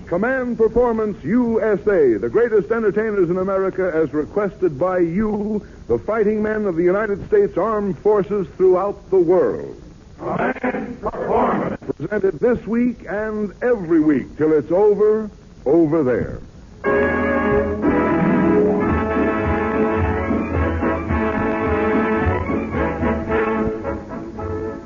Command Performance USA, the greatest entertainers in America as requested by you, the fighting men of the United States Armed Forces throughout the world. Command Performance. Presented this week and every week till it's over there.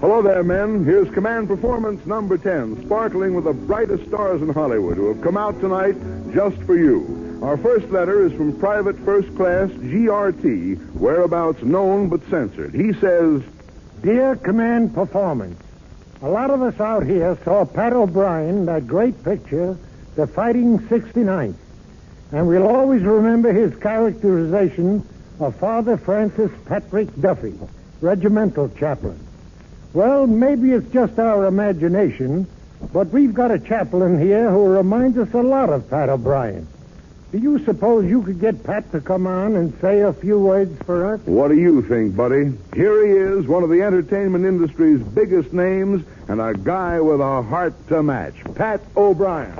Hello there, men. Here's Command Performance number 10, sparkling with the brightest stars in Hollywood who have come out tonight just for you. Our first letter is from Private First Class GRT, whereabouts known but censored. He says, Dear Command Performance, a lot of us out here saw Pat O'Brien, that great picture, The Fighting 69th, and we'll always remember his characterization of Father Francis Patrick Duffy, regimental chaplain. Well, maybe it's just our imagination, but we've got a chaplain here who reminds us a lot of Pat O'Brien. Do you suppose you could get Pat to come on and say a few words for us? What do you think, buddy? Here he is, one of the entertainment industry's biggest names, and a guy with a heart to match. Pat O'Brien.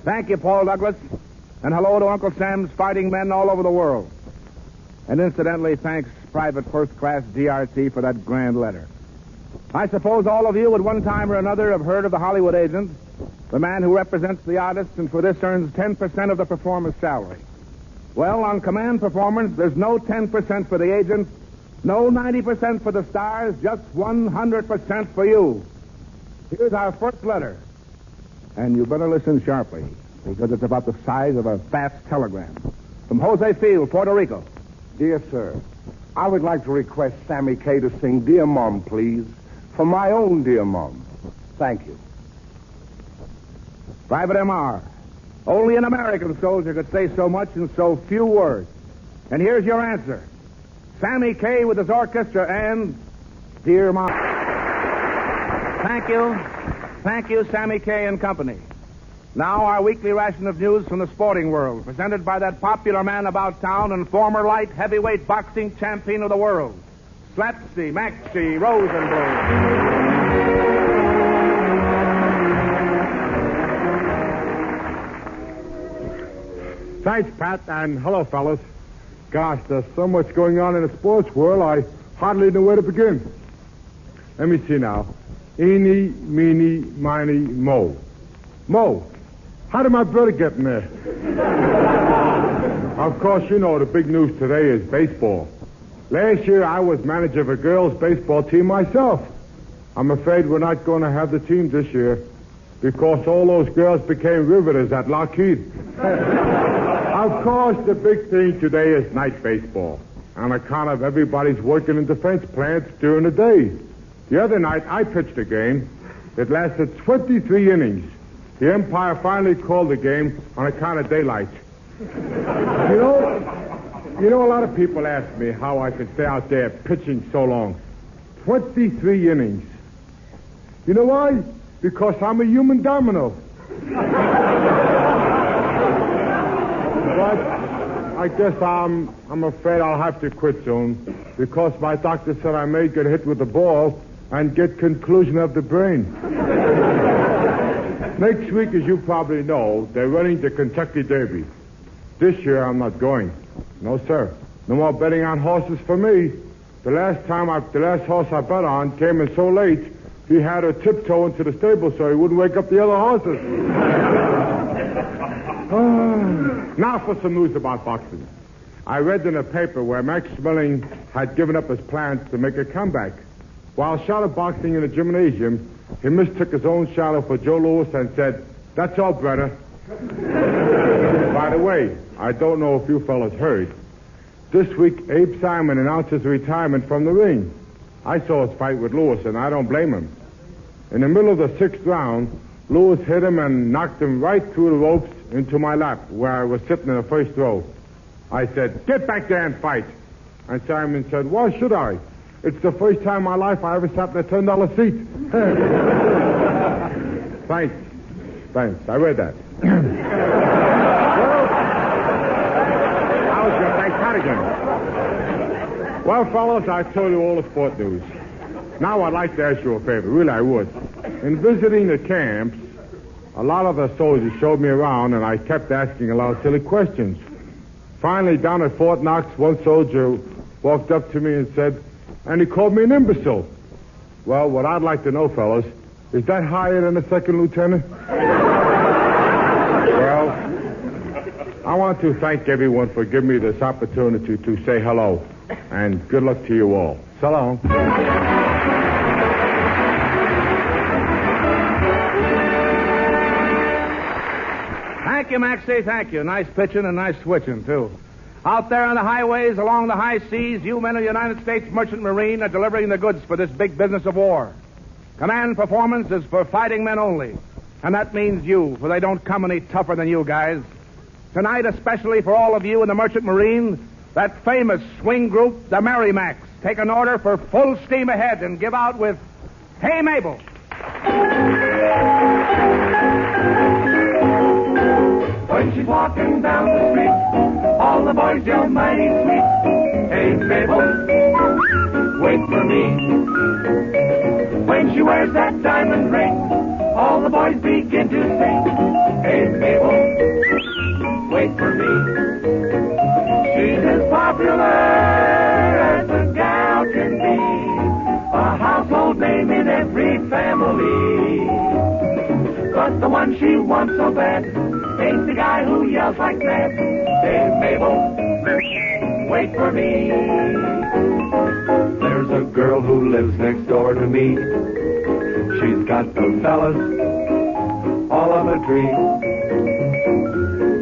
Thank you, Paul Douglas. And hello to Uncle Sam's fighting men all over the world. And incidentally, thanks Private First Class GRT for that grand letter. I suppose all of you at one time or another have heard of the Hollywood agent, the man who represents the artist and for this earns 10% of the performer's salary. Well, on Command Performance, there's no 10% for the agent, no 90% for the stars, just 100% for you. Here's our first letter. And you better listen sharply, because it's about the size of a fast telegram. From Jose Field, Puerto Rico. Dear sir, I would like to request Sammy Kaye to sing Dear Mom, please, for my own dear mom. Thank you. Private M.R. Only an American soldier could say so much in so few words. And here's your answer. Sammy Kaye with his orchestra and Dear Mom. Thank you. Thank you, Sammy Kaye and Company. Now our weekly ration of news from the sporting world, presented by that popular man about town and former light heavyweight boxing champion of the world, Slapsy Maxie Rosenblum. Thanks, Pat, and hello, fellas. Gosh, there's so much going on in the sports world, I hardly know where to begin. Let me see now. Eeny, meeny, miny, mo. Mo. How did my brother get in there? Of course, you know the big news today is baseball. Last year, I was manager of a girls' baseball team myself. I'm afraid we're not going to have the team this year because all those girls became riveters at Lockheed. Of course, the big thing today is night baseball, on account of everybody's working in defense plants during the day. The other night, I pitched a game that lasted 23 innings. The umpire finally called the game on account of daylight. You know, a lot of people ask me how I could stay out there pitching so long. 23 innings. You know why? Because I'm a human domino. But I guess I'm afraid I'll have to quit soon because my doctor said I may get hit with a ball and get conclusion of the brain. Next week, as you probably know, they're running the Kentucky Derby. This year, I'm not going. No, sir. No more betting on horses for me. The last horse I bet on came in so late, he had to tiptoe into the stable so he wouldn't wake up the other horses. Now for some news about boxing. I read in a paper where Max Schmeling had given up his plans to make a comeback. While shadowboxing in the gymnasium, he mistook his own shadow for Joe Louis and said, "That's all, brother." By the way, I don't know if you fellas heard. This week, Abe Simon announced his retirement from the ring. I saw his fight with Louis, and I don't blame him. In the middle of the 6th round, Lewis hit him and knocked him right through the ropes into my lap where I was sitting in the first row. I said, "Get back there and fight." And Simon said, "Why should I? It's the first time in my life I ever sat in a $10 seat." Thanks. I read that. I was going to thank Pat again. Well, fellas, I told you all the sport news. Now I'd like to ask you a favor. Really, I would. In visiting the camps, a lot of the soldiers showed me around, and I kept asking a lot of silly questions. Finally, down at Fort Knox, one soldier walked up to me and said, and he called me an imbecile. Well, what I'd like to know, fellas, is that higher than a second lieutenant? Well, I want to thank everyone for giving me this opportunity to say hello, and good luck to you all. So long. Thank you, Maxie, thank you. Nice pitching and nice switching, too. Out there on the highways, along the high seas, you men of the United States Merchant Marine are delivering the goods for this big business of war. Command performance is for fighting men only. And that means you, for they don't come any tougher than you guys. Tonight, especially for all of you in the Merchant Marine, that famous swing group, the Merrimacs, take an order for full steam ahead and give out with Hey Mabel. When she's walking down the street, all the boys yell mighty sweet. Hey, Mabel, wait for me. When she wears that diamond ring, all the boys begin to sing. Hey, Mabel, wait for me. She's as popular as a gal can be, a household name in every family. But the one she wants so bad ain't the guy who yells like that. Hey, Mabel, wait for me. There's a girl who lives next door to me. She's got the fellas all of a tree.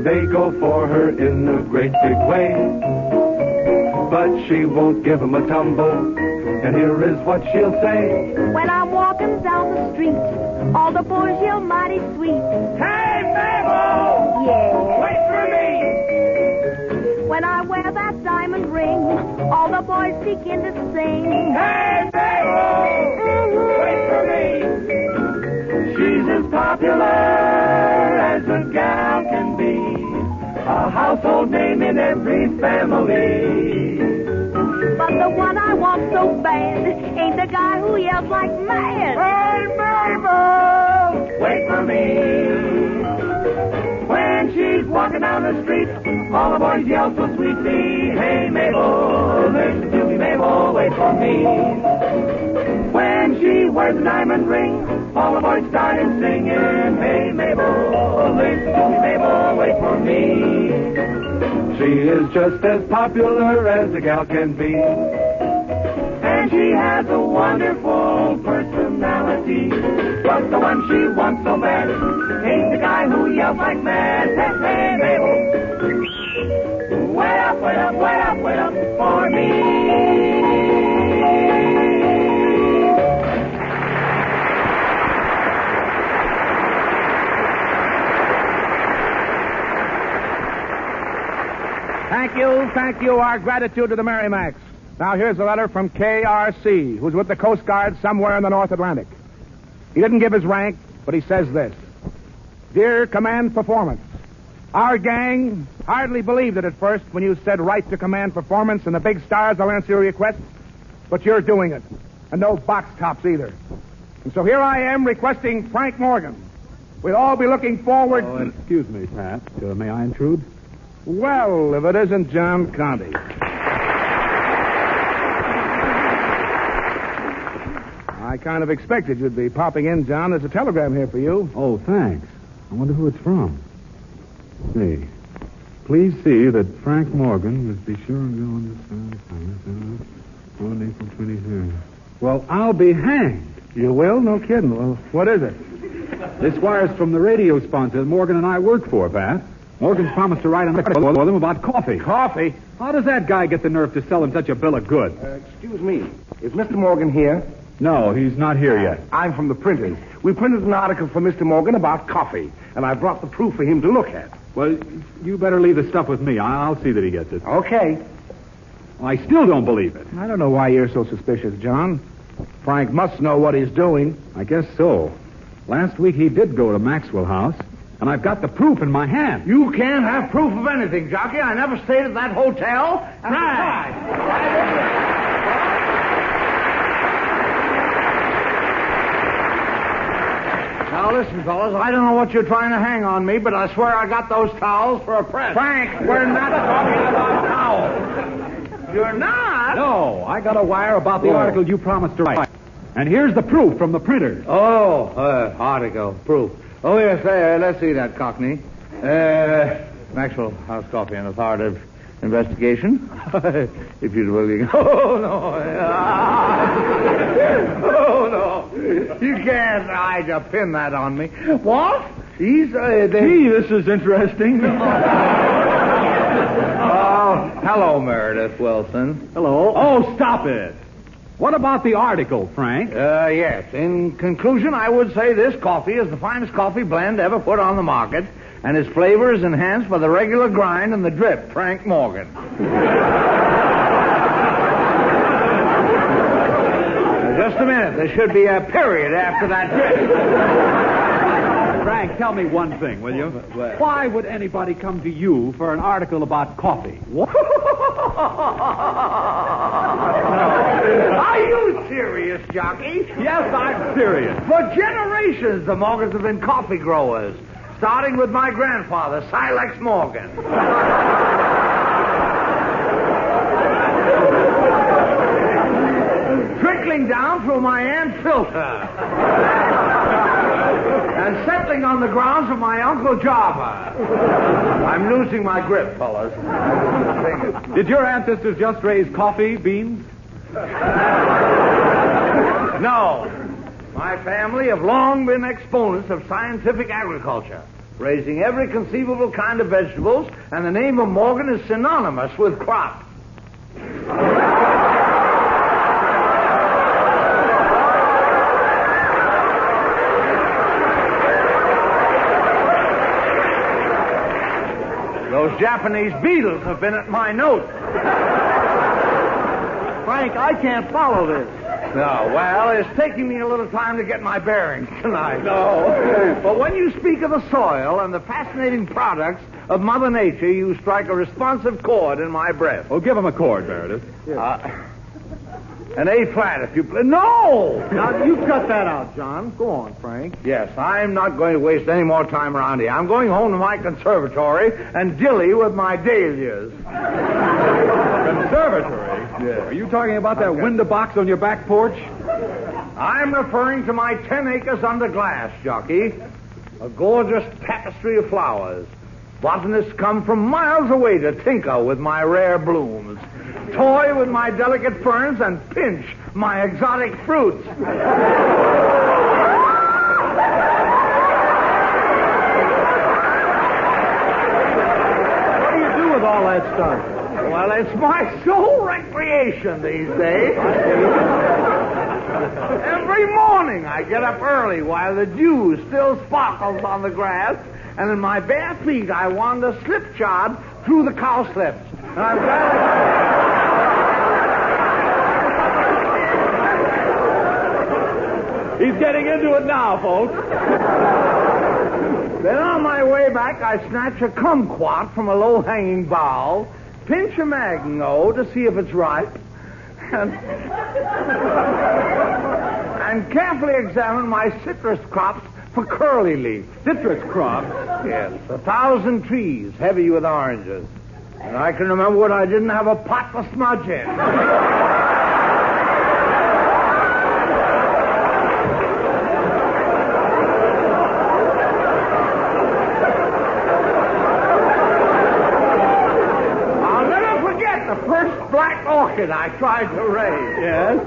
They go for her in a great big way, but she won't give 'em a tumble. And here is what she'll say. When I'm walking down the street, all the boys yell mighty sweet. Hey, Mabel! Yeah. Wait for me! When I wear that diamond ring, all the boys begin to sing. Hey, Mabel! Wait for me! She's as popular as a gal can be, a household name in every family. But the one I want so bad ain't the guy who yells like mad. Hey, Mabel! Wait for me! When she's walking down the street, all the boys yell so sweetly. Hey, Mabel, listen to me, Mabel, wait for me. When she wears a diamond ring, all the boys start singing. Hey, Mabel, listen to me, Mabel, wait for me. She is just as popular as a gal can be, and she has a wonderful personality. But the one she wants so bad ain't the guy who yells like mad. Hey, hey, Mabel, wait up, wait up, wait up, wait up for me. Thank you, our gratitude to the Merrimacs. Now here's a letter from KRC, who's with the Coast Guard somewhere in the North Atlantic. He didn't give his rank, but he says this. Dear Command Performance, our gang hardly believed it at first when you said right to Command Performance and the big stars will answer your request, but you're doing it, and no box tops either. And so here I am requesting Frank Morgan. We'll all be looking forward to... Excuse me, Pat. May I intrude? Well, if it isn't John Conte. I kind of expected you'd be popping in, John. There's a telegram here for you. Oh, thanks. I wonder who it's from. See. Please see that Frank Morgan must be sure and go on this on April 23rd. Well, I'll be hanged. You will? No kidding. Well, what is it? This wire's from the radio sponsor that Morgan and I work for, Pat. Morgan's promised to write an article for them about coffee. Coffee? How does that guy get the nerve to sell him such a bill of goods? Excuse me. Is Mr. Morgan here? No, he's not here yet. I'm from the printers. We printed an article for Mr. Morgan about coffee, and I brought the proof for him to look at. Well, you better leave the stuff with me. I'll see that he gets it. Okay. I still don't believe it. I don't know why you're so suspicious, John. Frank must know what he's doing. I guess so. Last week he did go to Maxwell House, and I've got the proof in my hand. You can't have proof of anything, Jockey. I never stayed at that hotel. And Right. Now, listen, fellas, I don't know what you're trying to hang on me, but I swear I got those towels for a press. Frank, we're not talking about towels. You're not? No, I got a wire about the article you promised to write. And here's the proof from the printers. Oh, article, proof. Oh, yes, let's see that, Cockney. Maxwell House Coffee and Authoritative Investigation. If you'd willing. Oh, no. Oh, no. You can't try to pin that on me. What? Gee, this is interesting. Oh, hello, Meredith Wilson. Hello. Oh, stop it. What about the article, Frank? Yes. In conclusion, I would say this coffee is the finest coffee blend ever put on the market, and its flavor is enhanced by the regular grind and the drip, Frank Morgan. Just a minute. There should be a period after that drip. Frank, tell me one thing, will you? Why would anybody come to you for an article about coffee? Are you serious, Jockey? Yes, I'm serious. For generations, the Morgans have been coffee growers, starting with my grandfather, Silex Morgan. Trickling down through my Aunt Filter. And settling on the grounds of my Uncle Java. I'm losing my grip, fellas. Did your ancestors just raise coffee beans? No. My family have long been exponents of scientific agriculture, raising every conceivable kind of vegetables, and the name of Morgan is synonymous with crop. Those Japanese beetles have been at my note. Frank, I can't follow this. No, well, it's taking me a little time to get my bearings tonight. No. But when you speak of the soil and the fascinating products of Mother Nature, you strike a responsive chord in my breast. Well, give him a chord, Meredith. An A flat, if you please. No! Now, you cut that out, John. Go on, Frank. Yes, I'm not going to waste any more time around here. I'm going home to my conservatory and dilly with my dahlias. Conservatory? Yes. Are you talking about that window box on your back porch? I'm referring to my 10 acres under glass, Jockey. A gorgeous tapestry of flowers. Botanists come from miles away to tinker with my rare blooms, toy with my delicate ferns, and pinch my exotic fruits. What do you do with all that stuff? Well, it's my sole recreation these days. Every morning I get up early while the dew still sparkles on the grass, and in my bare feet I wander slipshod through the cowslips. And I'm glad He's getting into it now, folks. Then on my way back, I snatch a kumquat from a low-hanging bough, pinch a magno to see if it's ripe, and carefully examine my citrus crops for curly leaf. Citrus crops? Yes, 1,000 trees heavy with oranges. And I can remember when I didn't have a pot to smudge in. Orchid I tried to raise. Yes?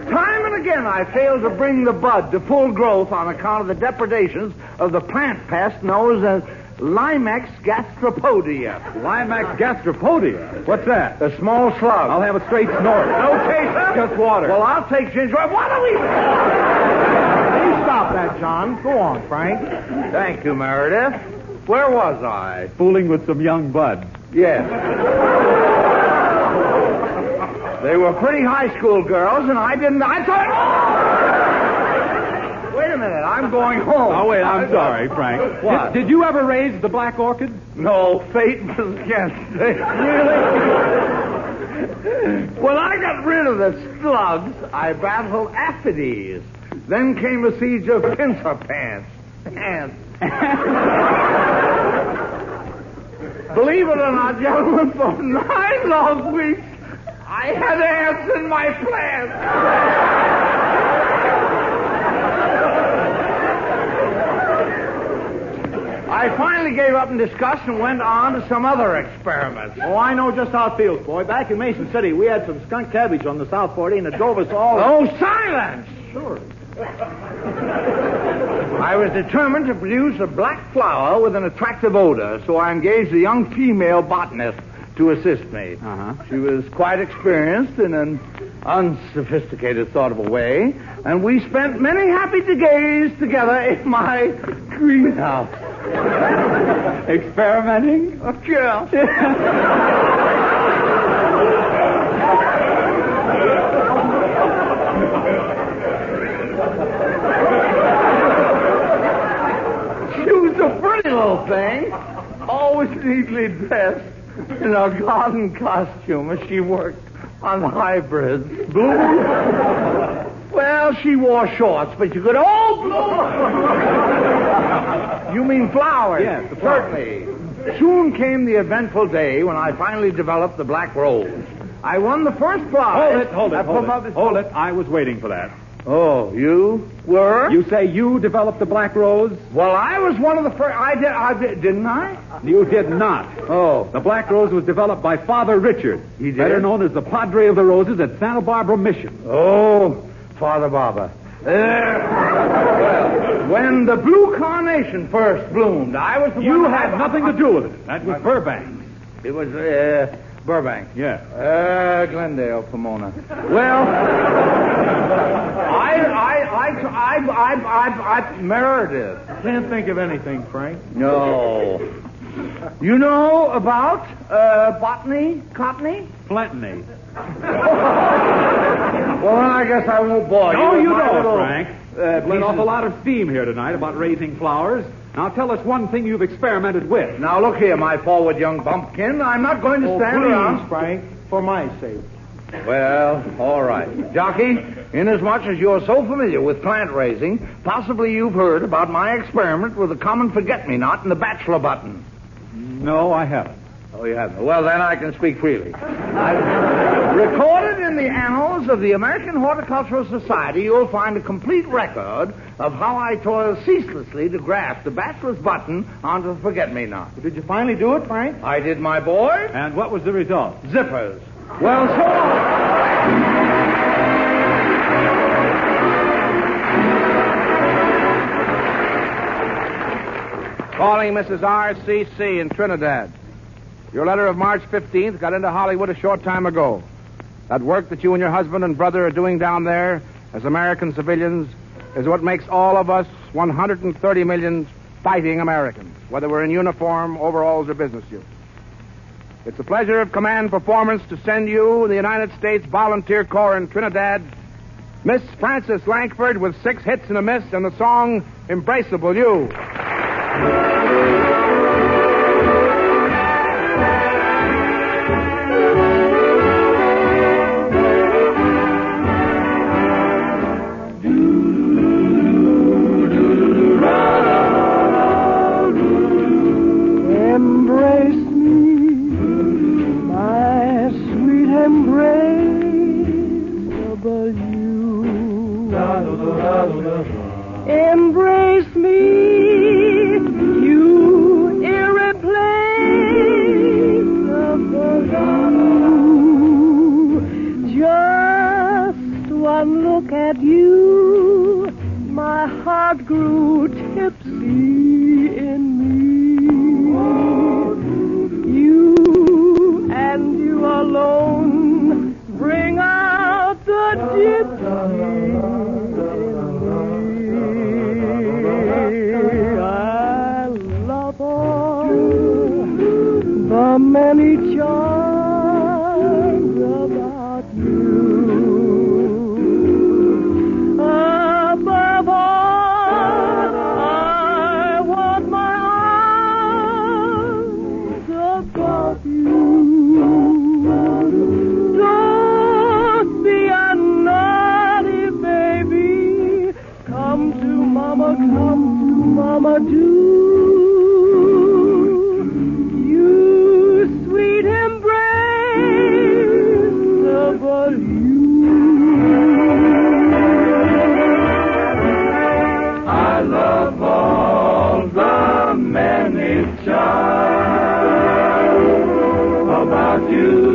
Time and again I failed to bring the bud to full growth on account of the depredations of the plant pest known Limex gastropodia. Limex gastropodia? What's that? A small slug. I'll have a straight snort. No chaser? Just water. Well, I'll take ginger ale. What are we... Please stop that, John. Go on, Frank. Thank you, Meredith. Where was I? Fooling with some young buds. Yes. They were pretty high school girls, and I thought... Wait a minute, I'm going home. Oh, wait, I'm sorry, Frank. What? Did you ever raise the black orchid? No, fate was against it. Really? When I got rid of the slugs, I battled aphides. Then came a siege of pincer pants. Believe it or not, gentlemen, for 9 long weeks, I had ants in my plants. I finally gave up in disgust and went on to some other experiments. Oh, I know just how it feels, boy. Back in Mason City, we had some skunk cabbage on the South 40, and it drove us all... Oh, silence! Sure. I was determined to produce a black flower with an attractive odor, so I engaged a young female botanist to assist me. Uh-huh. She was quite experienced in an unsophisticated sort of a way, and we spent many happy days together in my greenhouse. Experimenting? Oh, yeah. She was a pretty little thing, always neatly dressed in a garden costume as she worked on hybrids. Bloom. Well, she wore shorts, but you could... Oh, bloom! You mean flowers? Yes, the flowers. Certainly. Soon came the eventful day when I finally developed the black rose. I won the first prize. Hold it. I was waiting for that. Oh, you were? You say you developed the black rose? Well, I was one of the first. I did, didn't I? You did not. Oh. The black rose was developed by Father Richard, He did? better known as the Padre of the Roses at Santa Barbara Mission. Oh, Father Baba. When the blue carnation first bloomed, I was the one... You had nothing to do with it. That was Burbank. It was, Burbank. Yeah. Glendale, Pomona. Well, I Meredith. Can't think of anything, Frank. No. You know about, botany? Cottony? Flintney. Well, then I guess I won't bore you. No, you with my don't, little, Frank. Let off a lot of steam here tonight about raising flowers. Now tell us one thing you've experimented with. Now, look here, my forward young bumpkin. I'm not going to stand around. Frank, for my sake. Well, all right. Jockey, inasmuch as you're so familiar with plant raising, possibly you've heard about my experiment with the common forget-me-not and the bachelor button. No, I haven't. Oh, you haven't? Well, then I can speak freely. I've recorded in the annals of the American Horticultural Society, you'll find a complete record of how I toiled ceaselessly to graft the bachelor's button onto the forget-me-not. Did you finally do it, Frank? I did, my boy. And what was the result? Zippers. Well, so long. Calling Mrs. R.C.C. in Trinidad. Your letter of March 15th got into Hollywood a short time ago. That work that you and your husband and brother are doing down there as American civilians is what makes all of us 130 million fighting Americans, whether we're in uniform, overalls, or business suits. It's a pleasure of command performance to send you, the United States Volunteer Corps in Trinidad, Miss Frances Langford with 6 hits and a miss and the song Embraceable You. Embrace me, you irreplaceable you. Just one look at you, my heart grew tipsy in me. many charms about you. Above all, I want my arms about you. Don't be a naughty baby. Come to Mama, do. You sweet embrace about you. I love all the many charms about you.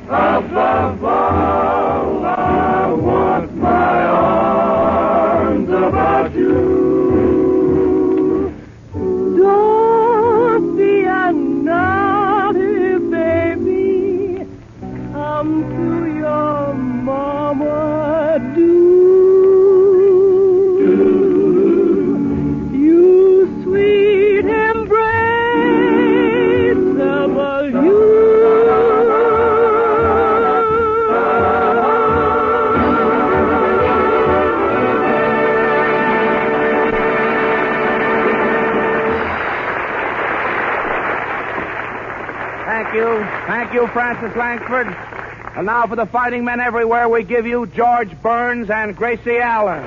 Above all, I want my arms about you. Don't be a naughty baby. Come to your mama, do. You sweet embrace about you. Thank you, Francis Langford. And now for the fighting men everywhere, we give you George Burns and Gracie Allen.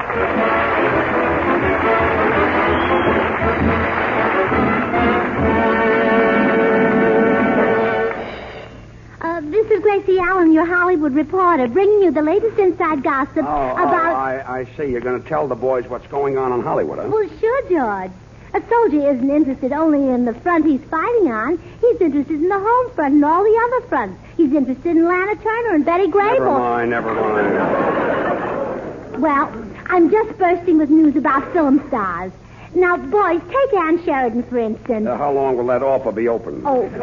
This is Gracie Allen, your Hollywood reporter, bringing you the latest inside gossip about... I see. You're going to tell the boys what's going on in Hollywood, huh? Well, sure, George. A soldier isn't interested only in the front he's fighting on. He's interested in the home front and all the other fronts. He's interested in Lana Turner and Betty Grable. Never mind. Well, I'm just bursting with news about film stars. Now, boys, take Ann Sheridan, for instance. How long will that offer be open? Oh, please.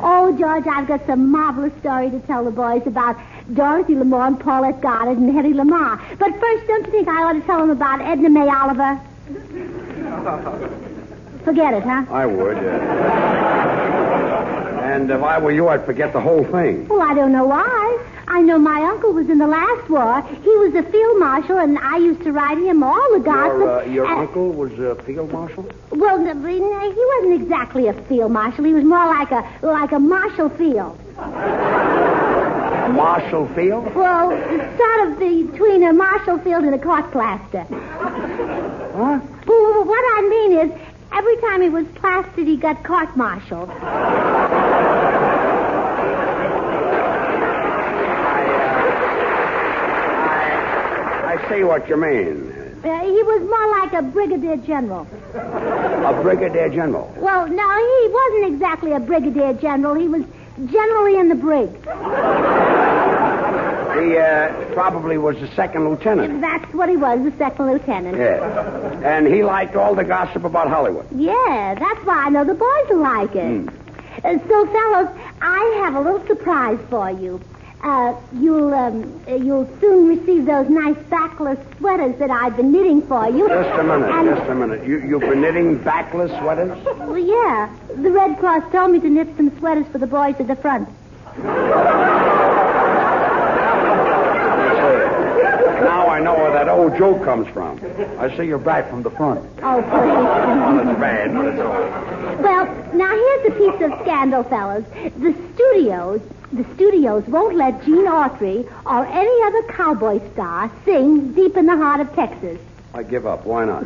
Oh, George, I've got some marvelous story to tell the boys about Dorothy Lamour and Paulette Goddard and Hetty Lamar. But first, don't you think I ought to tell them about Edna May Oliver? Forget it, huh? I would. And if I were you, I'd forget the whole thing. Well, I don't know why. I know my uncle was in the last war. He was a field marshal, and I used to write him all the gossip. Your uncle was a field marshal? Well, he wasn't exactly a field marshal. He was more like a Marshall Field. Marshall Field? Well, sort of between a Marshall Field and a court plaster. Huh? Well, what I mean is, every time he was plastered, he got court-martialed. I see what you mean. He was more like a brigadier general. A brigadier general? Well, no, he wasn't exactly a brigadier general. He was generally in the brig. He probably was the second lieutenant. That's what he was, the second lieutenant. Yeah. And he liked all the gossip about Hollywood. Yeah, that's why I know the boys will like it. So, fellows, I have a little surprise for you. You'll soon receive those nice backless sweaters that I've been knitting for you. Just a minute. You've been knitting backless sweaters? Well, yeah. The Red Cross told me to knit some sweaters for the boys at the front. Now I know where that old joke comes from. I see you're back from the front. Oh, please. Well, it's bad, but it's all. Well, now here's a piece of scandal, fellas. The studios won't let Gene Autry or any other cowboy star sing Deep in the Heart of Texas. I give up. Why not?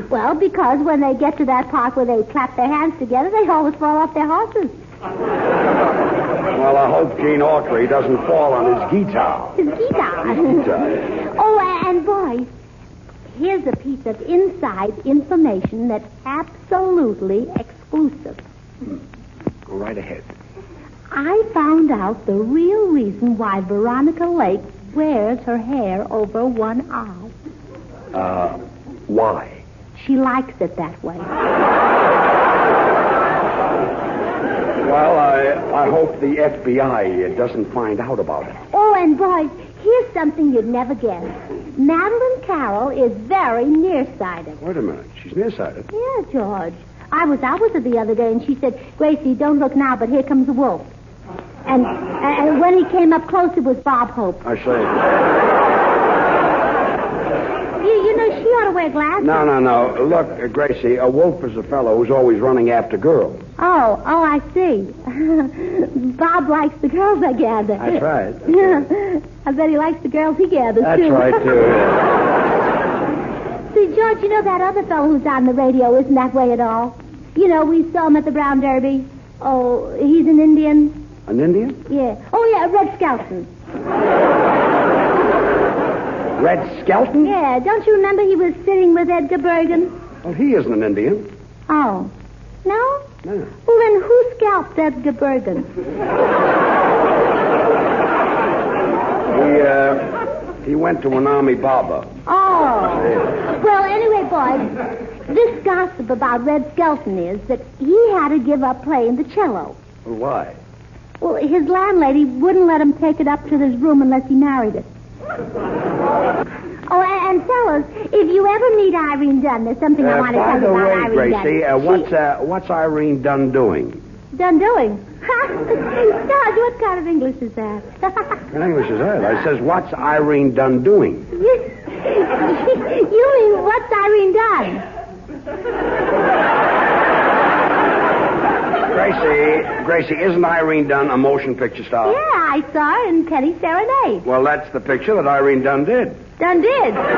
Well, because when they get to that part where they clap their hands together, they always fall off their horses. Well, I hope Gene Autry doesn't fall on his guitar. His guitar? His guitar. Oh, and boys, here's a piece of inside information that's absolutely exclusive. Go right ahead. I found out the real reason why Veronica Lake wears her hair over one eye. Why? She likes it that way. Well, I hope the FBI doesn't find out about it. Oh, and boys, here's something you'd never guess. Madeline Carroll is very nearsighted. Wait a minute. She's nearsighted? Yeah, George. I was out with her the other day, and she said, Gracie, don't look now, but here comes the wolf. And when he came up close, it was Bob Hope. I say. You know, she ought to wear glasses. No. Look, Gracie, a wolf is a fellow who's always running after girls. Oh, I see. Bob likes the girls, I gather. That's right. I bet he likes the girls he gathers, That's too. right, too. See, George, you know that other fellow who's on the radio isn't that way at all? You know, we saw him at the Brown Derby. Oh, he's an Indian. An Indian? Yeah. Oh, yeah, Red Skelton. Red Skelton? Yeah, don't you remember he was sitting with Edgar Bergen? Well, he isn't an Indian. Oh. No? No. Well, then who scalped Edgar Bergen? He went to an army barber. Oh. Well, anyway, boys, this gossip about Red Skelton is that he had to give up playing the cello. Well, why? Well, his landlady wouldn't let him take it up to his room unless he married it. Oh, and fellas, if you ever meet Irene Dunn, there's something I want to tell you about Irene Dunn. By the way, Gracie, what's Irene Dunn doing? Done doing? Dodge, what kind of English is that? What English is that? I says, what's Irene Dunn doing? You mean, what's Irene Dunn? Gracie, isn't Irene Dunn a motion picture star? Yeah, I saw her in Kenny's Serenade. Well, that's the picture that Irene Dunn did. Dunn did? Well,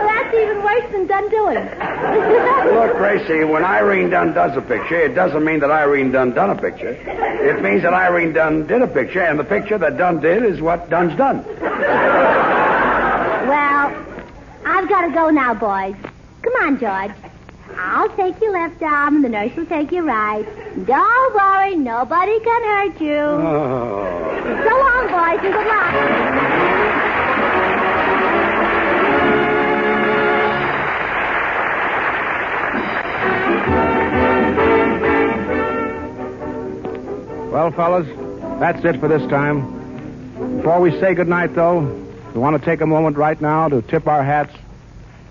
that's even worse than Dunn doing. Look, Gracie, when Irene Dunn does a picture, it doesn't mean that Irene Dunn done a picture. It means that Irene Dunn did a picture, and the picture that Dunn did is what Dunn's done. Well, I've got to go now, boys. Come on, George. I'll take your left arm, and the nurse will take your right. Don't worry, nobody can hurt you. Oh. So long, boys, and good luck. Well, fellas, that's it for this time. Before we say goodnight, though, we want to take a moment right now to tip our hats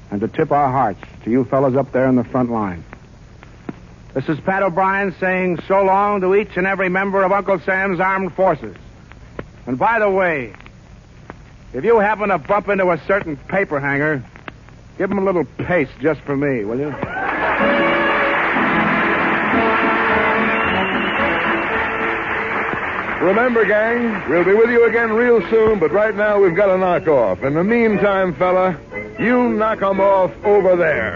and to tip our hearts to you fellas up there in the front line. This is Pat O'Brien saying so long to each and every member of Uncle Sam's Armed Forces. And by the way, if you happen to bump into a certain paper hanger, give him a little paste just for me, will you? Remember, gang, we'll be with you again real soon, but right now we've got to knock off. In the meantime, fella, you knock 'em off over there.